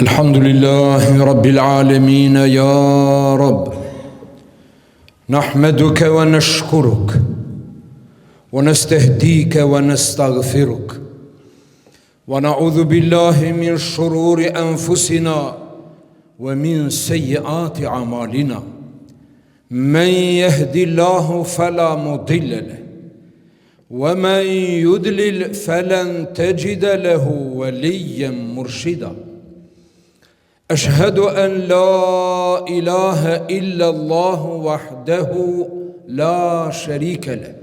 الحمد لله رب العالمين يا رب نحمدك ونشكرك ونستهديك ونستغفرك ونعوذ بالله من شرور أنفسنا ومن سيئات أعمالنا من يهد الله فلا مضل له ومن يضلل فلن تجد له وليا مرشدا أشهد أن لا إله إلا الله وحده لا شريك له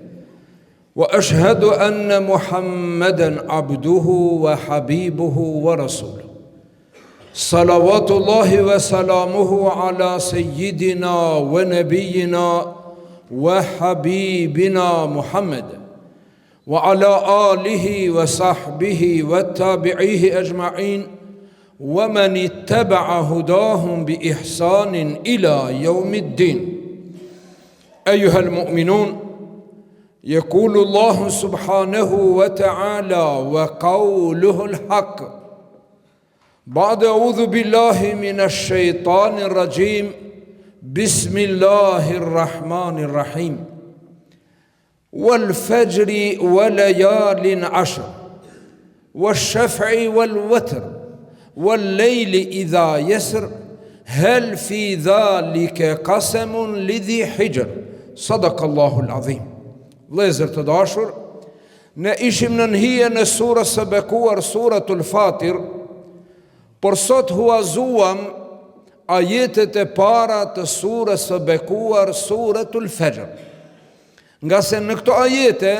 وأشهد أن محمدا عبده وحبيبه ورسوله صلوات الله وسلامه على سيدنا ونبينا وحبيبنا محمد وعلى آله وصحبه والتابعيه أجمعين ومن اتبع هداهم بإحسان إلى يوم الدين. أيها المؤمنون، يقول الله سبحانه وتعالى وقوله الحق بعد أعوذ بالله من الشيطان الرجيم بسم الله الرحمن الرحيم والفجر وليال عشر والشفع والوتر والليل إذا يسر هل في ذلك قسم لذي حجر صدق الله العظيم. Vëllezër të dashur, ne ishim në nhije në surës së bekuar Suratul Fatir, por sot huazuam ajetet e para të surës së bekuar Suratul Fajr. Nga se në këto ajete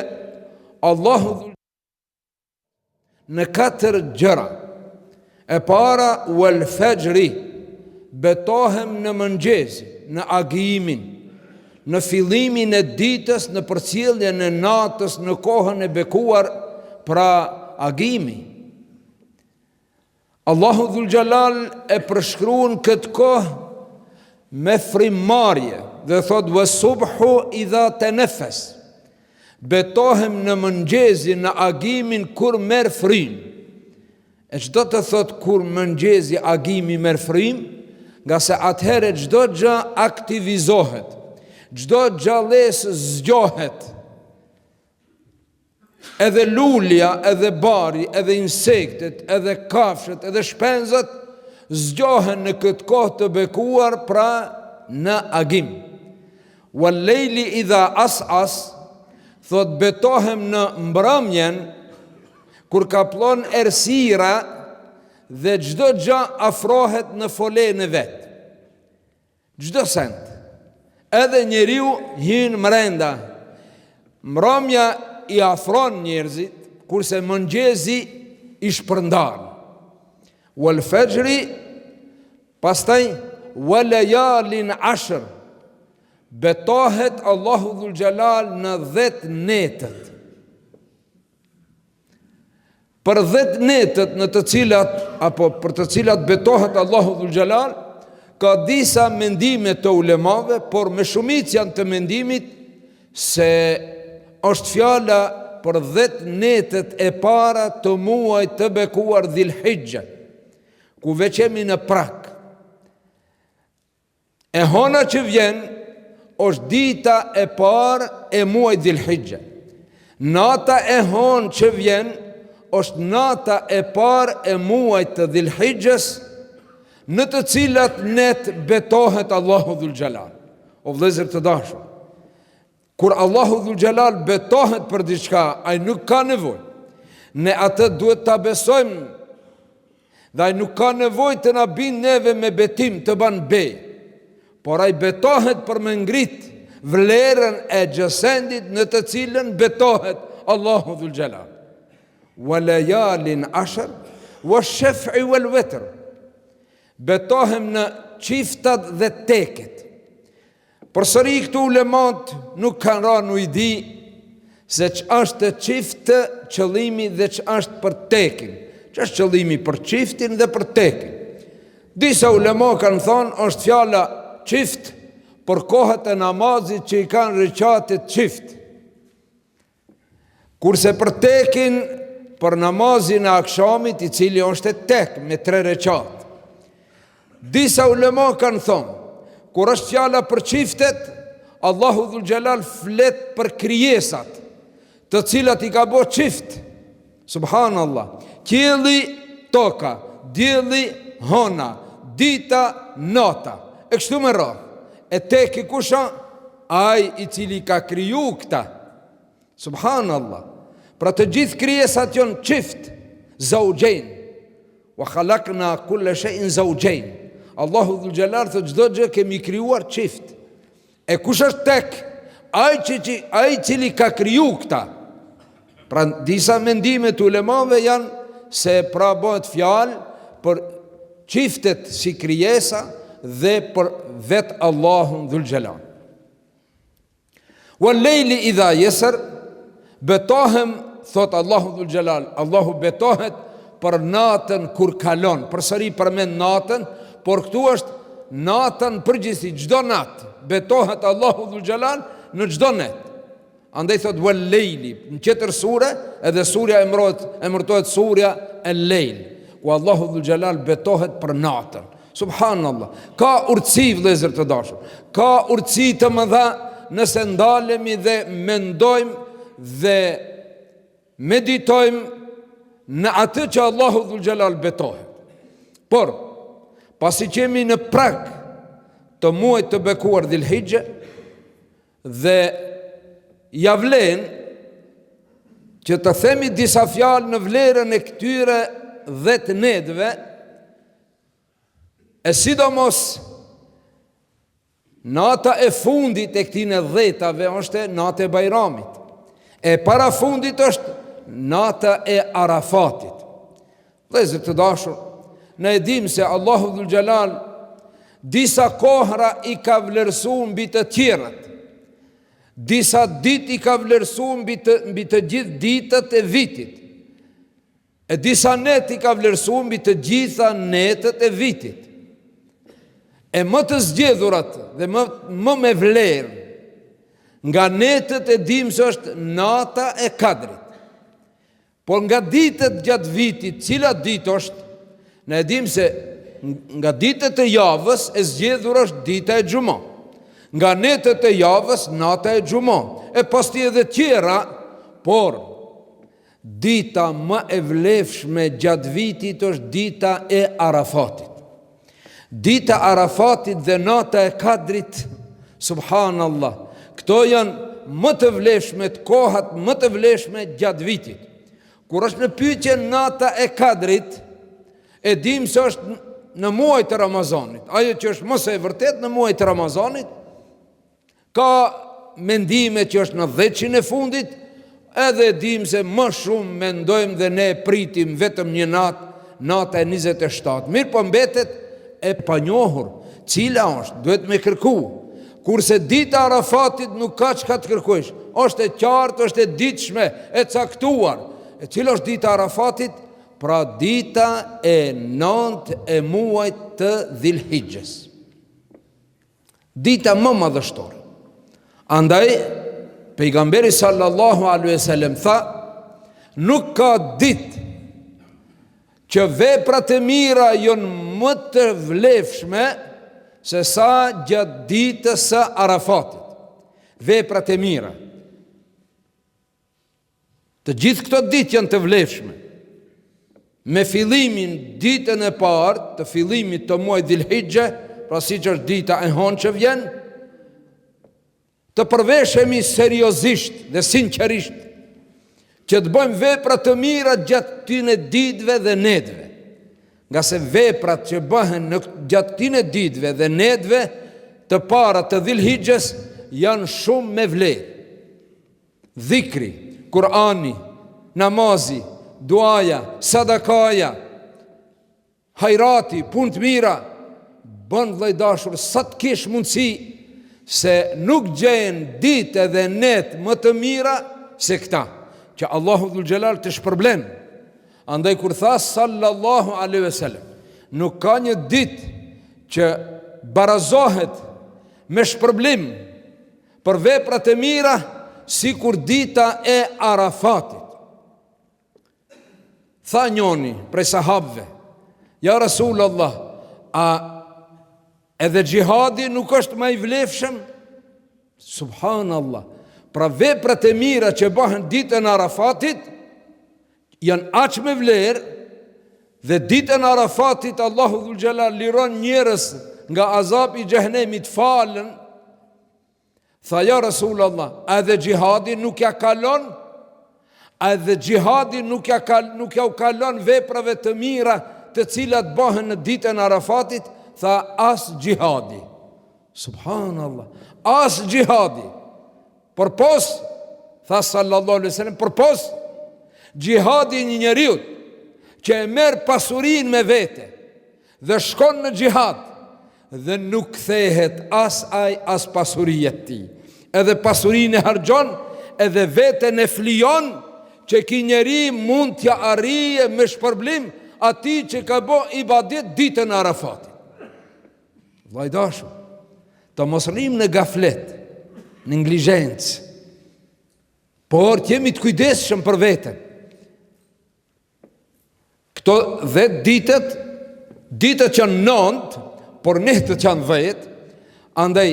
Allahu në 4 gjëra. E para, wal fajri, betohem në mëngjez, në agimin, në fillimin e ditës, në përcjelljen e natës, në kohën e bekuar, pra agimi. Allahu Dhul Jalal e përshkruan këtë kohë me frymëmarrje dhe thot wa subhu idha tanafas. Betohem në mëngjezin, në agimin kur merr frym. E çdo të thot kur mëngjezi agimi merr frym, nga se atëherë çdo gjë aktivizohet. Çdo gjallësë zgjohet. Edhe lulja, edhe bari, edhe insektet, edhe kafshët, edhe shpenzat zgjohen në këtë kohë të bekuar, pra në agim. Wal lejli idha as'as, thot betohem në mbrëmjen, kur kaplon errësira dhe çdo gjë afrohet në folen e vet. Çdo send. Edhe njeriu hyn mrenda. Mbrëmja i afron njerëzit, kurse mëngjezi i shpërndan. Wal fajri, pastaj wal layalin ashr. Betohet Allahu Dhul Jalal në 10 netët. Për 10 netët në të cilat, apo për të cilat betohet Allahu Dhul Jalal, ka disa mendime të ulemave, por me shumicë janë të mendimit se është fjala për 10 netët e para të muajit të bekuar Dhil Hijja, ku veçemi në prak. E hona që vjen është dita e parë e muajit Dhil Hijja. Nata e honë që vjen është nata e parë e muajit të Dhil Hijjes, në të cilat net betohet Allahu Dhul Jalal. O vëllezër të dashur, kur Allahu Dhul Jalal betohet për diçka, ai nuk ka nevojë. Ne atë duhet ta besojmë, dhe ai nuk ka nevojë të na bind neve me betim të ban bej, por ai betohet për me ngrit vlerën e gjësendit në të cilën betohet Allahu Dhul Jalal. Wa layalin ashr wa shaf'i wal witr. Betohem në çiftat dhe teket. Përsëri këtu ulemat nuk kanë rënë në ide se ç'është çiftë qëllimi dhe ç'është për tekin. Ç'është qëllimi për çiftin dhe për tekin. Disa ulema kanë thonë është fjala çift për kohët e namazit që i kanë rekatet çift. Kurse për tekin për namazin e akshamit, i cili është tek me 3 rekat. Disa ulema kanë thonë, kur është fjala për çiftet, Allahu Dhul Gjelal flet për krijesat, të cilat i ka bo çift. Subhanallah. Qielli, toka, dielli, hona, dita, nata. E kështu me radhë. E tek i kusha? Ai i cili ka kriju këta. Subhanallah. Pra të gjithë krijesat janë çift, zawjain. Wa khalaqna kulla shay'in zawjain. Allahu Dhul Gjelal thotë çdo gjë kemi krijuar çift. E kush është tek? Ai cili ka kriju këta. Pra disa mendime të ulemave janë se pra bëhet fjalë për çiftet si krijesa dhe për vetë Allahun Dhul Gjelal. Wal lejli idha yasr, betohem, thot Allahu Dhul Gjelal, Allahu betohet për natën kur kalon. Përsëri përmend natën, por këtu është natën përgjithësi, çdo natë betohet Allahu Dhul Gjelal në çdo natë. Andaj thot wal lejli, në tjetër sure, edhe surja emërtohet surja el-lejl, ku Allahu Dhul Gjelal betohet për natën. Subhanallah. Ka urtësi, vëllezër të dashur, ka urtësi të mëdha nëse ndalemi dhe mendojmë dhe meditojmë në atë që Allahu Dhul Gjelal betohet. Por pasi që jemi në prag të muajit të bekuar Dhul-Hijja dhe ja vlen që të themi disa fjalë në vlerën e këtyre 10 netëve, e sidomos nata e fundit e këtine 10-ave është nata e Bajramit. E para fundit është nata e Arafatit. Vëllezër të dashur, ne e dim se Allahu Dhul Gjelal disa kohra i ka vlerësuar mbi të tjerat. Disa dit i ka vlerësuar mbi të gjithë ditët e vitit. E disa net i ka vlerësuar mbi të gjitha netët e vitit. E më të zgjedhurat dhe më me vlerë nga netët e dim se është nata e Kadrit. Por nga ditët gjatë vitit, cila ditë është? Ne e dim se nga ditët e javës e zgjedhur është dita e Xhumë. Nga netët e javës, nata e Xhumë. E pasti edhe tjera, por dita më e vlefshme gjatë vitit është dita e Arafatit. Dita e Arafatit dhe nata e Kadrit, subhanallah, këto janë më të vlefshme, të kohat më të vlefshme gjatë vitit. Kur është në pyetje nata e Kadrit, e dim se është në muaj të Ramazanit. Ajo që është mëse e vërtet në muaj të Ramazanit, ka mendime që është në 10 e fundit, edhe dim se më shumë mendojmë dhe ne pritim vetëm një natë, nata e 27. Mirë po mbetet e panjohur, cila është, duhet me kërku. Kurse dita Arafatit nuk ka çka të kërkosh, është e qartë, është e ditshme, e caktuar. E cila është dita Arafatit? Pra dita e 9 e muajit të Dhul-Hijjes. Dita më madhështore. Andaj pejgamberi sallallahu alaihi wasallam tha, nuk ka ditë që veprat e mira janë më të vlefshme se sa gjatë ditës së Arafatit. Veprat e mira. Të gjithë këto ditë janë të vlefshme. Me fillimin ditën e parë të fillimit të muajit Dhul-Hijja, pra siç është dita e hënë që vjen, të përveshemi seriozisht dhe sinqerisht që të bëjmë vepra të mira gjatë këtyre ditëve dhe netëve. Nga se veprat që bëhen gjatë këtyre ditëve dhe netëve të para të Dhul-Hijjes janë shumë me vlerë. Dhikri, Kurani, namazi, duaja, sadakaja, hajrati, punë të mira, bën vëllai dashur sa të kesh mundësi, se nuk gjen ditë dhe net më të mira se këta, që Allahu Dhul Gjelal të shpërblen. Andaj kur tha sallallahu alaihi wasallam, nuk ka një ditë që barazohet me shpërblim për veprat e mira si kur dita e Arafatit. Tha njoni prej sahabëve, ja Rasulullah, a Edhe gjihadi nuk është më i vlefshëm. Subhanallah. Pra veprat e mira që bëhen ditën e Arafatit janë aq me vlerë, dhe ditën e Arafatit Allahu dhul xhelal liron njerëz nga azabi i xhehenemit falën. Tha ja Rasulullah, a dhe gjihadi nuk ja kalon? A dhe gjihadi nuk ja u kalon veprave të mira të cilat bëhen në ditën e Arafatit? Tha as gjihadi. Subhanallah. As gjihadi. Por pos, tha sallallahu alaihi wasallam, por pos gjihadi një njeriut që e merr pasurinë me vete dhe shkon në gjihad dhe nuk kthehet as ai as pasuria e tij. Edhe pasurinë e harxhon, edhe veten e flijon, që ki njeri mund t'ja arrije me shpërblim ati që ka bo ibadet ditën e Arafatit. Vajdashu, të mos rrim në gaflet, në neglizhencë, por t'jemi të kujdesshëm për veten. Këto 10 ditët që janë 9, por netët që janë 10, andaj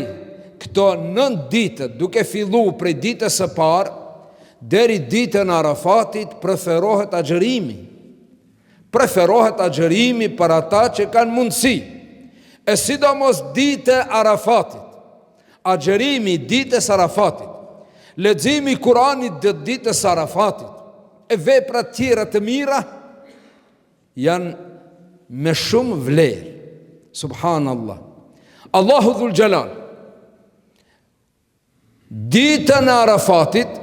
këto 9 ditët duke fillu prej ditës së parë deri ditën e Arafatit preferohet agjërimi. Preferohet agjërimi për ata që kanë mundësi. E sidomos ditë e Arafatit, agjërimi ditës Arafatit, leximi i Kuranit ditës Arafatit, e veprat tjera të mira janë me shumë vlerë. Subhanallah. Allahu dhul xhelal ditën e Arafatit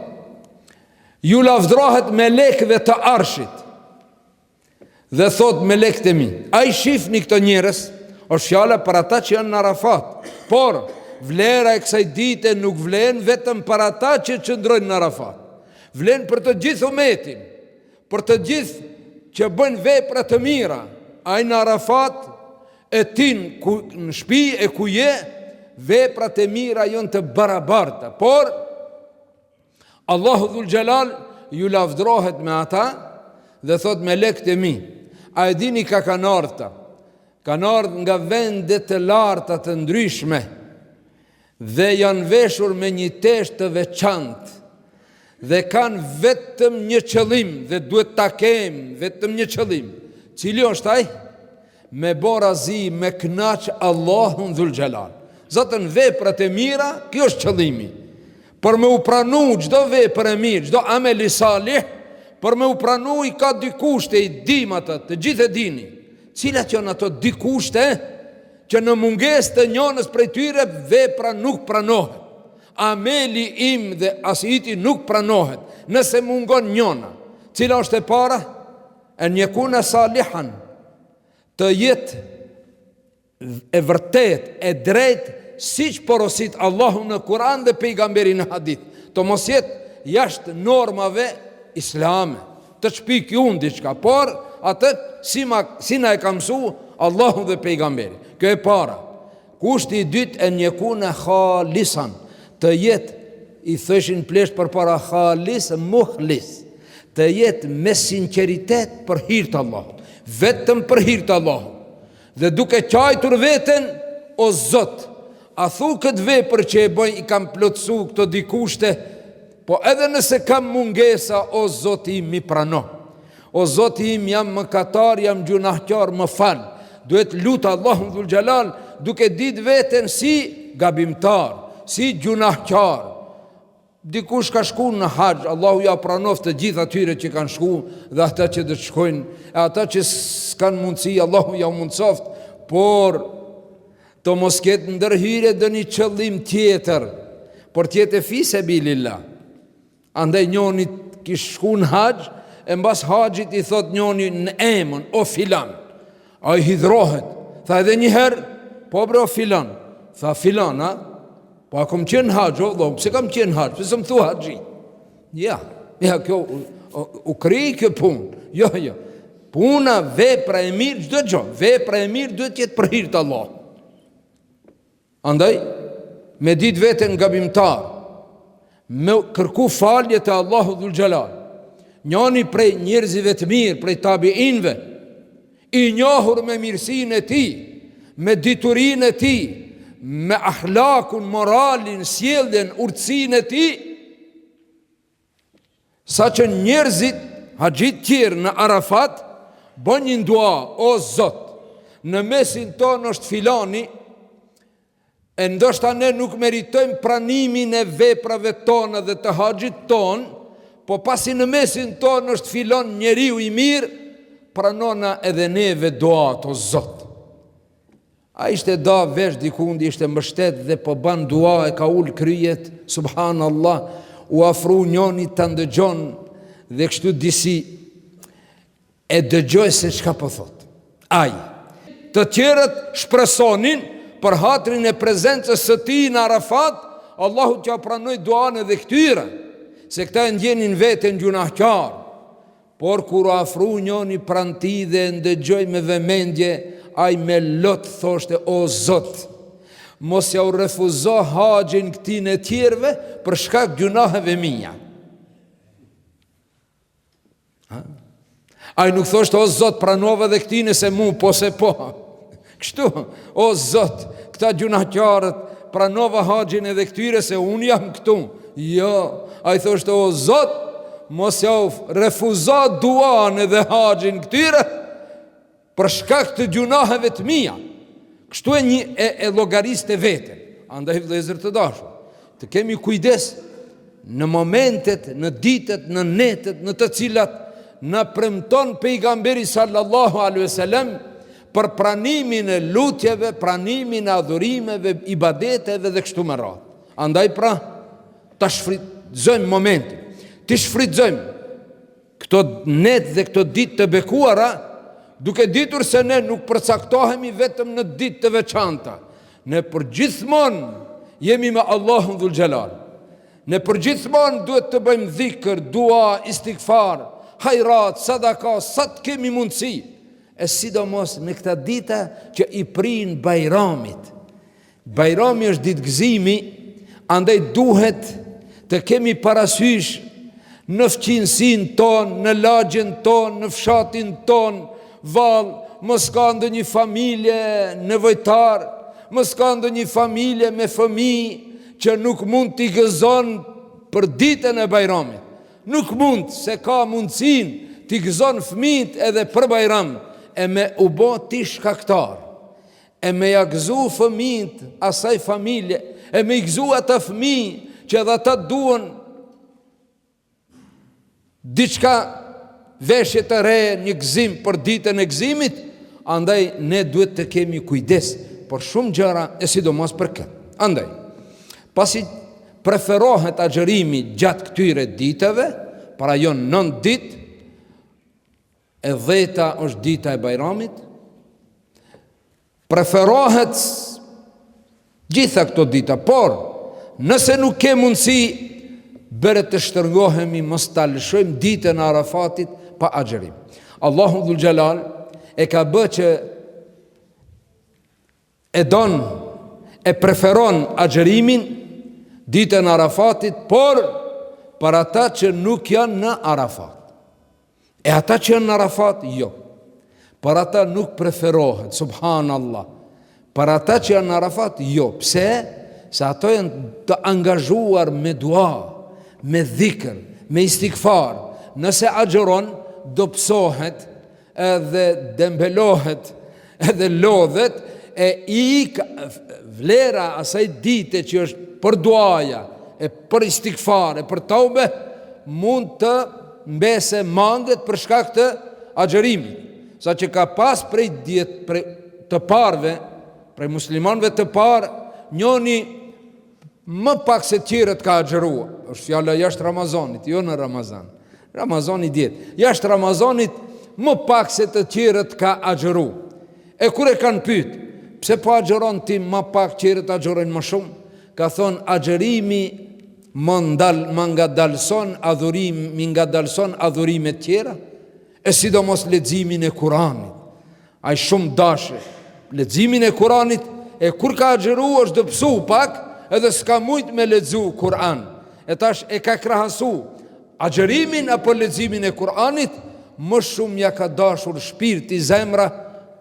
ju lavdrohet me lekëve të arshit dhe thot me lekët e mi, a i shifni këto njerës, është fjala për ata që janë në Arafat, por vlera e kësaj dite nuk vlen vetëm për ata që qëndrojnë në Arafat, vlen për të gjithë umetin, për të gjithë që bëjnë vepra të mira. Ai në Arafat e tin në shtëpi e ku je, veprat e mira janë të barabarta, por Allahu dhul xhelal ju lavdrohet me ata dhe thot me lekët e mi. A e dini ka kanë ardhur? Kanë ardhur nga vende të larta të ndryshme dhe janë veshur me një tesht të veçantë dhe kanë vetëm një qëllim dhe duhet ta kemë vetëm një qëllim. Cili është ai? Me borazi, me knaq Allahun dhul xhelal. Zotën veprat e mira, kjo është qëllimi. Për me u pranu gjdo vepër e mirë, gjdo amel i salih, për me u pranu i ka dy kushte, i dim atë, të gjithë e dini. Cilat janë ato dy kushte që në munges të njënës prej tyre vepra nuk pranohet. Ameli im dhe asiti nuk pranohet nëse mungon njëna. Cila është e para? E njekuna salihan, të jetë e vërtet, e drejt, si që porosit Allahu në Kur'an dhe pejgamberi në hadith, të mos jetë jashtë normave islame, të shpik ju në diçka, por atë si na e ka mësu Allahu dhe pejgamberi. Kjo e para. Kushti i dytë e njekune khalisan, të jetë, i thëshin plesht për para khalis, muhlis, të jetë me sinceritet për hir të Allahut, vetëm për hir të Allahut, dhe duke qajtur veten, o Zot, a thu këtë vepër që e bëj i kam plotësu këto di kushte, po edhe nëse kam mungesa, o Zoti im mi prano. O Zoti im jam mëkatar, jam gjunahqar, më fal. Duhet lutë Allahun dhul xhelal duke ditë veten si gabimtar, si gjunahqar. Dikush ka shku në haxh, Allahu ja pranoft të gjithë atyre që kanë shku dhe ata që do të shkojnë, e ata që s'kan mundësi, Allahu ja mundsoft, por të mos ketë ndërhyrje dë një qëllim tjetër, por tjetë e fi sebilillah. Andaj njoni kish shku në haxh, e mbas haxhit i thot njoni në emën, o filan, a i hidrohet, tha edhe njëherë, po bre o filan, tha filan, a? Po a kom qenë haxh, o dho, pëse kam qenë haxh, pëse më thu haxhi? Ja, kjo, u kri kjo punë, jo, puna, vepra e mirë, gjdo gjo, vepra e mirë duhet jetë për hir të Allah. Andaj, me ditë veten gabimtar, me kërku falje të Allahu dhul xhelal, njani prej njerëzive të mirë, prej tabiinve, i njohur me mirësinë e tij me diturinë e tij, me akhlakun, moralin, sjelljen, urtësinë e tij, sa që njerëzit, haxhit tjerë në Arafat, bën një dua: o Zot, në mesin tonë është filani, e ndoshta ne nuk meritojmë pranimin e veprave tona dhe të haxhit ton, po pasi në mesin tonë është filon njeriu i mirë, pranona edhe neve duat, o Zot. A ishte da vesh dikundi, ishte mbështet dhe po ban dua, e ka ul kryet, subhanallah, u afru njoni të ndëgjon, dhe kështu disi e dëgjoj se çka po thot. Ai, të tjerët shpresonin për hatrin e prezencës së tij në Arafat, Allahu t'ja pranoi duan edhe këtyre, se këta e ndjenin veten gjunahqar. Por kur u afru njoni pran tij dhe ndëgjoj me vëmendje, ai me lot thoshte: o Zot, mos ja u refuzo haxhin këtij në tjerëve për shkak gjunaheve mia. Ai nuk thoshte: o Zot, pranova dhe këtij nëse mu po se po. Kështu: o Zot, këta gjunahqarët, pranova haxhin edhe këtyre se unë jam këtu. Jo, ai thoshte: o Zot, mos ja u refuzo duan edhe haxhin këtyre për shkak të gjunaheve të mia. Kështu e llogariste veten. Andaj vëllezër të dashur, të kemi kujdes në momentet, në ditët, në netët në të cilat na premton pejgamberi sallallahu alaihi wasallam për pranimin e lutjeve, pranimin e adhurimeve, ibadeteve dhe kështu me radhë. Andaj pra, ta shfrytëzojmë momentin, të shfrytëzojmë këto net dhe këto ditë të bekuara, duke ditur se ne nuk përcaktohemi vetëm në ditë të veçanta. Ne përgjithmonë jemi me Allahun Dhul Xhelal. Ne përgjithmonë duhet të bëjmë dhikr, dua, istighfar, hajrat, sadaka, sa të kemi mundësi. E sidomos në këta dita që i prin Bajramit. Bajrami është ditë gëzimi, andaj duhet të kemi parasysh në fqinësin ton, në lagjen ton, në fshatin ton, mos ka ndonjë familje nevojtar, mos ka ndonjë familje me fëmijë që nuk mund t'i gëzon për ditën e Bajramit. Nuk mund, se ka mundësinë t'i gëzon fëmijët edhe për Bajram, e me u bë ti shkaktar, e me ja gëzu fëmijët asaj familje, e me i gëzu ata fëmijë që edhe ata duan diçka, veshje të re, një gëzim për ditën e gëzimit. Andaj ne duhet të kemi kujdes për shumë gjëra, e sidomos për këtë. Andaj, pasi preferohet agjërimi gjatë këtyre ditëve, para jo 9 ditë, e 10-ta është dita e Bajramit, preferohet gjitha këto dita, por nëse nuk ke mundësi, bëre të shtërgohemi, mos ta lëshojmë ditën e Arafatit pa agjërim. Allahu Dhul Xhelal e ka bë që e don, e preferon agjërimin ditën e Arafatit, por për ata që nuk janë në Arafat. E ata që janë në Arafat, jo. Për ata nuk preferohet, subhanallah. Për ata që janë në Arafat, jo. Pse? Se ato janë të angazhuar me dua, me dhikr, me istighfar. Nëse agjëron, do psohet, edhe dembelohet, edhe lodhet, e vlera asaj dite që është për duaja, e për istighfar, e për taube, mund të mbese mandet për shkak të agjërimit. Sa që ka pas prej të parve, prej muslimanëve të parë, njoni më pak se tjerët ka agjërua. Është fjala jashtë Ramazanit, jo në Ramazan. Ramazani djetë. Jashtë Ramazanit, më pak se të tjerët ka agjëru. E kur e kanë pyet, pse po agjëron ti më pak, tjerët agjërojnë më shumë? Ka thonë, agjërimi më nga dalson adhurimet tjera, e sidomos leximin e Kuranit. Ai shumë dashë leximin e Kuranit, e kur ka agjëru është dëpsu pak, edhe s'ka mujt me lexu Kur'an. E tash e ka krahasu agjërimin apo leximin e Kur'anit, më shumë ja ka dashur shpirti, zemra,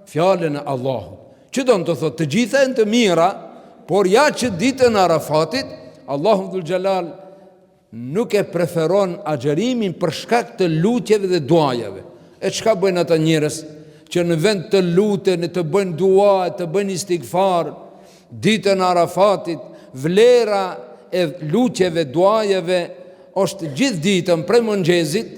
fjalën e Allahut. Që do në të thotë, të gjitha e në të mira, por ja që ditën Arafatit, Allahu dhul Gjelal nuk e preferon agjerimin për shkak të lutjeve dhe duajeve. E çka bëjnë ata njerëz që në vend të luten, të bëjnë dua, të bëjnë istighfar, ditën Arafatit, vlera e lutjeve, duajeve është gjithë ditën prej mëngjesit,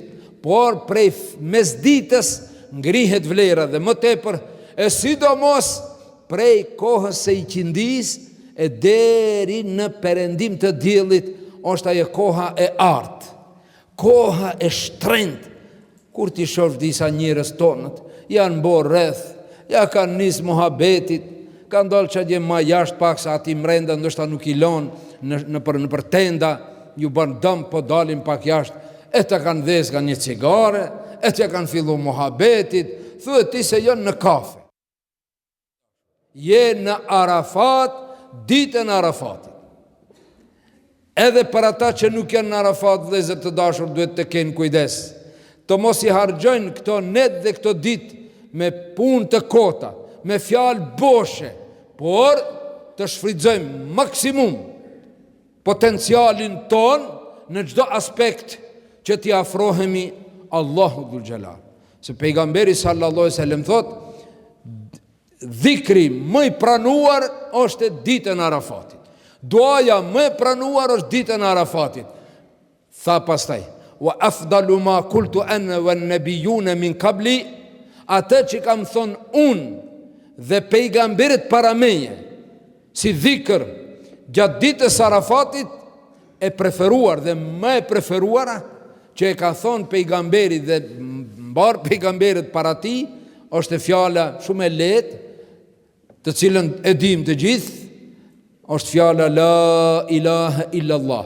por prej mesditës ngrihet vlera dhe më tepër, e sidomos prej kohës së iqindis e deri në perëndim të diellit është ajo koha e artë, koha e shtrenjtë. Kur ti shoh disa njerëz tonët, janë bërë rreth, ja kanë nis muhabetit, kanë dalë çadje më jashtë pak sa ati mrenda ndoshta nuk i lënë në për tenda, ju bën dëm po dalin pak jashtë, e të kanë dhezë nga një cigare, e të kanë fillu muhabetit, thuhet ti se janë në kafe. Je në Arafat, ditën Arafatit. Edhe për ata që nuk janë në Arafat, vëllezër të dashur, duhet të kenë kujdes, të mos i harxojnë këto net dhe këto ditë me punë të kota, me fjalë boshe, por të shfrytëzojmë maksimum potencialin ton në çdo aspekt që t'i afrohemi Allahu dhul Gjelal. Se pejgamberi sallallahu alaihi wasallam thot, dhikri më i pranuar është ditën Arafatit. Duaja më e pranuar është ditën Arafatit. Tha pastaj, wa afdalu ma kultu ana wan nabiyuna min qabli, atë që kam thonë unë dhe pejgamberit para meje, si dhikr gjatë ditës Arafatit, e preferuar dhe më e preferuara që e ka thonë pejgamberi dhe mbar pejgamberit para ti, është fjala shumë e lehtë, të cilën e dim të gjithë, është fjala la ilaha illallah,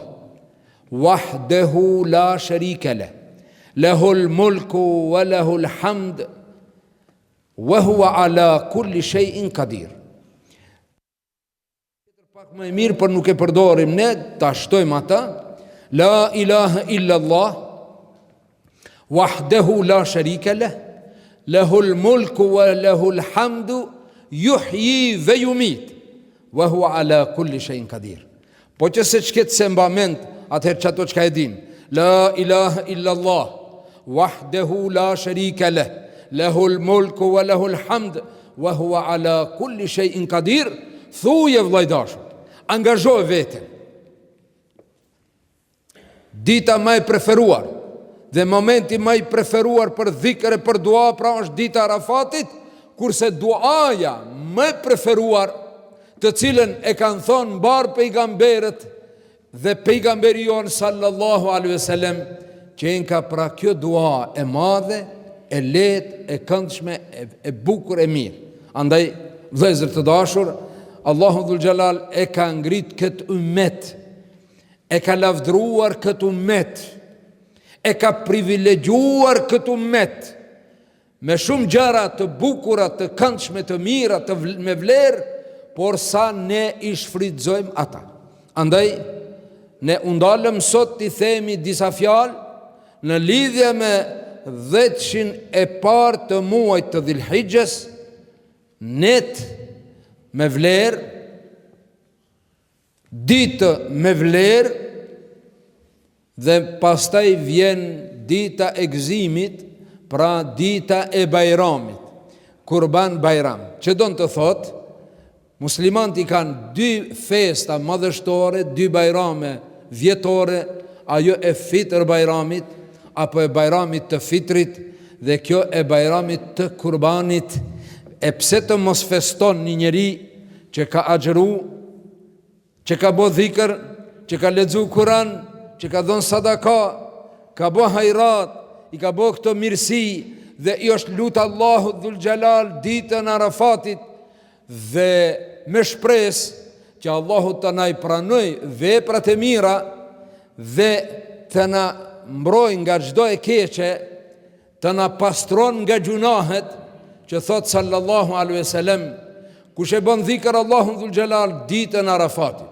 wahdehu la sharika lah, lahul mulku wa lahul hamd, wa huwa ala kulli shay'in qadir. Pak më e mirë, por nuk e përdorim ne, ta shtojmë ata, la ilaha illallah, wahdehu la sharika lah, lahul mulku wa lahul hamdu, yuhyi ve yumit, wa huwa ala kulli shay'in qadir. Po që se çket se mbament, atëherë çato çka e din, la ilaha illallah, wahdehu la sharika lah, lahul mulku wa lahul hamd, wa huwa ala kulli shay'in qadir. Thuje vllai dashur, angazhoj veten. Dita më e preferuar dhe momenti më i preferuar për dhikr e për dua pra është dita Arafatit, kurse duaja më e preferuar, të cilën e kanë thonë mbar pejgamberët dhe pejgamberi jon sallallahu alaihi wasallam, që ka pra kjo dua e madhe, e lehtë, e këndshme, e bukur, e mirë. Andaj vëllezër të dashur, Allahu dhul Gjelal e ka ngrit këtë ummet, e ka lavdruar këtë ummet, e ka privilegjuar këtë ummet me shumë gjëra të bukura, të këndshme, të mira, me vlerë, por sa ne i shfrytëzojmë ata. Andaj ne undalëm sot t'i themi disa fjalë në lidhje me 10 e parë të muajit të Dhulhijhes, net me vlerë, ditë me vlerë, dhe pastaj vjen dita e gëzimit, pra dita e Bajramit, Kurban Bajram, që do në të thotë, muslimanët i kanë 2 festa madhështore, 2 bajrame vjetore, ajo e Fitr Bajramit, apo e Bajramit të Fitrit, dhe kjo e Bajramit të Kurbanit. E pse të mos feston një njeri që ka agjëru, që ka bo dhikër, që ka lexu Kur'an, që ka dhënë sadaka, ka bo hajrat, i ka bo këto mirësi, dhe i është lutë Allahu dhul Gjelal ditën Arafatit, dhe me shpresë që Allahu të na i pranoj veprat e mira dhe të na mbroj nga çdo e keqe, të na pastron nga gjunahet, që thot sallallahu alaihi wasallam, kush e bën dhikr Allahun dhul Gjelal ditën Arafatit,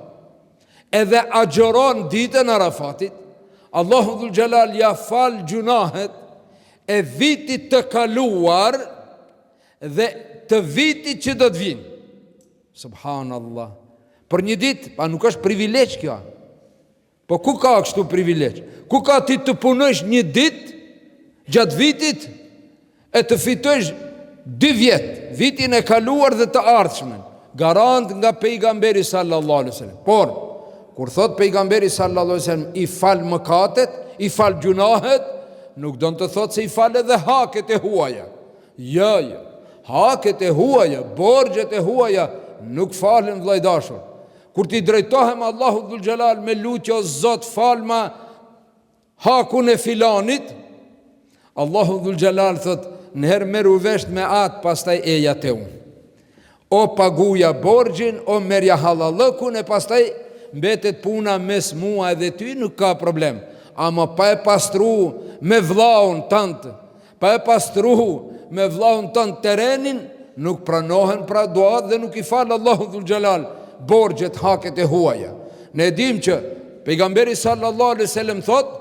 edhe agjeron ditën Arafatit, Allahu dhul Gjelal ja fal gjunahet e vitit të kaluar dhe të vitit që do të vinë. Subhanallah. Për një ditë, pa nuk është privilegj kjo. Po ku ka kështu privilegj? Ku ka ti të punësh një ditë gjatë vitit e të fitosh 2 vjet, vitin e kaluar dhe të ardhshmen, garant nga pejgamberi sallallahu alaihi wasallam. Por kur thot pejgamberi sallallahu alaihi wasallam i fal mëkatet, i fal gjunahet, nuk do të thot se i fal edhe haket e huaja. Jo. Haket e huaja, borxhet e huaja nuk falen, vllai dashur. Kur ti drejtohem Allahu dhul xhelal me lutje, o Zot, falma hakun e filanit, Allahu dhul xhelal thot, nëherë merru vesh me atë, pastaj eja te unë. O paguja borxhin, o merja halallëkun, e pastaj mbetet puna mes mua edhe ty, nuk ka problem. Ama pa e pastru me vllaun tënd, pa e pastru me vllaun tënd terenin, nuk pranohen pra duat dhe nuk i fal Allahu dhul xhelal borxhet, haket e huaja. Ne dim që pejgamberi sallallahu alaihi wasallam thot,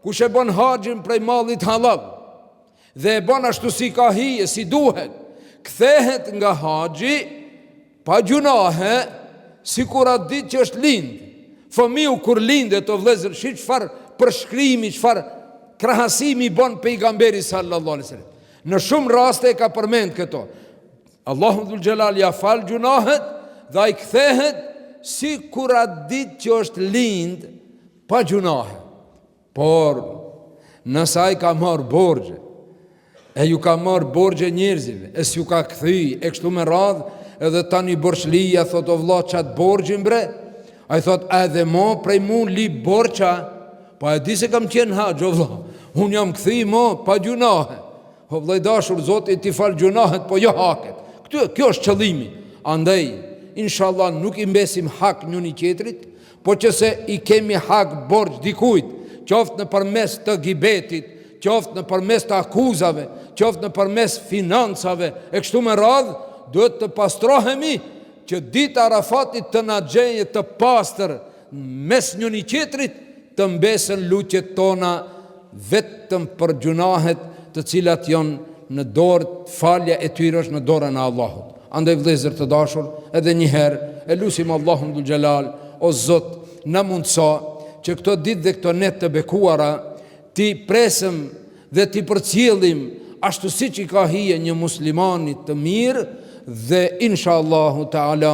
kush e bën haxhin prej mallit halal dhe e bën ashtu si ka hije, si duhet, kthehet nga haxhi pa gjunahe, sikur atë ditë që është lind. Fëmiu kur lindet, o vëllezër, shi çfarë përshkrimi, çfarë krahasimi bën pejgamberi sallallahu alaihi wasallam. Në shumë raste e ka përmend këto. Allahu dhul xhelal ja fal gjunahet dhe ai kthehet si kur atë ditë që është lind pa gjunahe. Por nëse ai ka marrë borxhe, e ju ka marrë borxhe njerëzive, e s'ju ka kthy, e kështu me radhë, edhe tani borxhlia thot, o vlla, çat borxhin bre? Ai thot, edhe mo prej mu li borxa, pa e di se kam qenë haxh, o vlla, unë jam kthy mo pa gjunahe. O vllai dashur, Zoti ti fal gjunahet, po jo haket. Kjo është qëllimi. Andaj, inshallah nuk i mbesim hak njëri tjetrit, po që se i kemi hak borxh dikujt, qoftë në përmes të gibetit, qoftë në përmes të akuzave, qoftë në përmes financave, e kështu me radhë, duhet të pastrohemi që dita Arafatit të na gjejë të pastër mes njëri tjetrit, të mbesen lutjet tona vetëm për gjunahet të cilat janë në dorë, falja e tyre është në dorën e Allahut. Andaj vëllezër të dashur, edhe një herë e lutim Allahun dhul xhelal, o Zot, na mundso që këto ditë dhe këto net të bekuara ti presëm dhe ti përcjellim ashtu siç i ka hije një muslimani të mirë, dhe inshallahu taala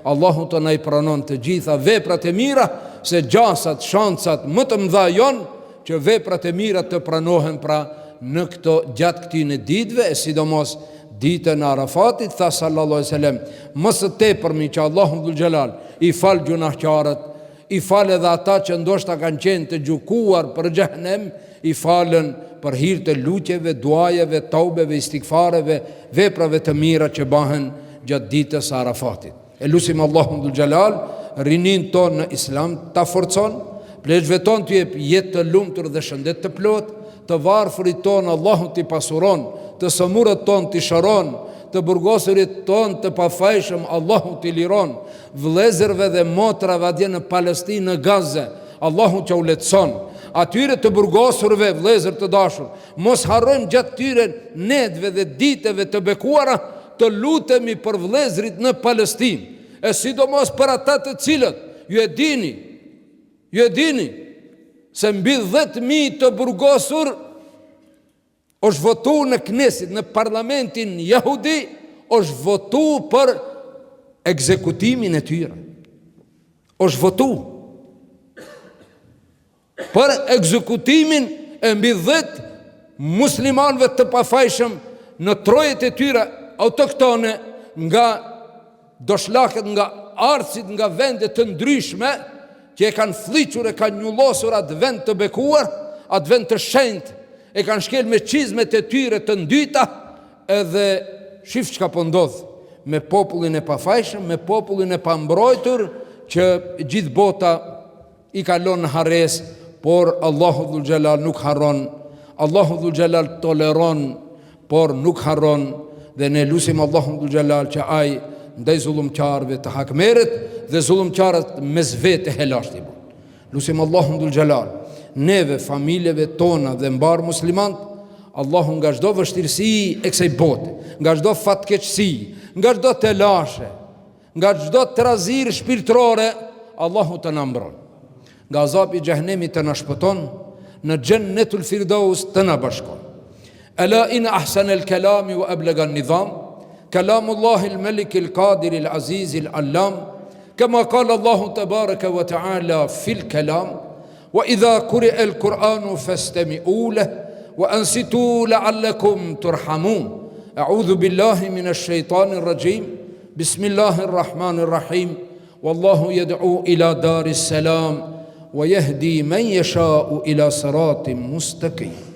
Allahu të na i pranon të gjitha veprat e mira, se gjasat, shancat më të mëdha janë që veprat e mira të pranohen pra në këto gjatë këtyre ditëve, e sidomos ditën e Arafatit. Tha sallallahu alaihi wasallam, më së tepërmi që Allahu dhul xhelal i fal gjunaqtarët, i fal edhe ata që ndoshta kanë qenë të gjukuar për xhehenem, i falën për hir të lutjeve, duajeve, taubeve, istighfareve, veprave të mira që bëhen gjatë ditës së Arafatit. E lutim Allahun dhul xhelal rinin ton në Islam ta forcon, pleqve ton të jep jetë të lumtur dhe shëndet të plot, të varfërit ton Allahu t'i pasuron, të sëmurët ton t'i shëron, të burgosurit ton të pafajshëm Allahu t'i liron, vëllezërve dhe motrave atje në Palestinë, në Gaze, Allahu që u letëson, atyre të burgosurve, vëllezër të dashur, mos harrojmë gjatë tyre netve dhe diteve të bekuara, të lutemi për vëllezërit në Palestinë, e sidomos për ata të cilët, ju e dini, se mbi 10.000 të burgosur është votu në Knesit, në parlamentin jahudi, është votu për ekzekutimin e tyre. është votu për ekzekutimin e mbi 10 muslimanëve të pafajshëm në trojet e tyre autoktone, nga doshlakët, nga arcit, nga vendet të ndryshme, që e kanë fliqur, e kanë njullosur atë vend të bekuar, atë vend të shenjtë, e kanë shkel me çizmet e tyre të ndyta, edhe shif çka po ndodh me popullin e pafajshëm, me popullin e pambrojtur, që gjithë bota i kalon në harres, por Allahu dhul xhelal nuk harron. Allahu dhul xhelal toleron, por nuk harron, dhe ne lutim Allahun dhul xhelal që ai ndaj zullumqarëve të hakmerret dhe zullumqarët mes vetë helashti. Lutim Allahun dhul xhelal neve, familjeve tona dhe mbar muslimanët, Allahu nga çdo vështirësi e kësaj bote, nga çdo fatkeqësi, nga çdo telashe, nga çdo trazir shpirtërore, Allahu të na mbron. Nga azabi i xhehenemit të na shpëton, në Jannatul Firdaus të na bashkon. Ala in ahsana al-kalami wa ablaga an-nizam, kalamullahi al-malik al-qadir al-aziz al-allam, kama qala Allahu tabaraka wa ta'ala fil kalam, wa idha quri'a al-Qur'anu fastami'u lahu wa ansitu la'allakum turhamun. A'udhu billahi minash shaitanir rajim. Bismillahir rahmanir rahim. Wallahu yad'u ila daris salam wa yahdi man yasha'u ila siratin mustaqim.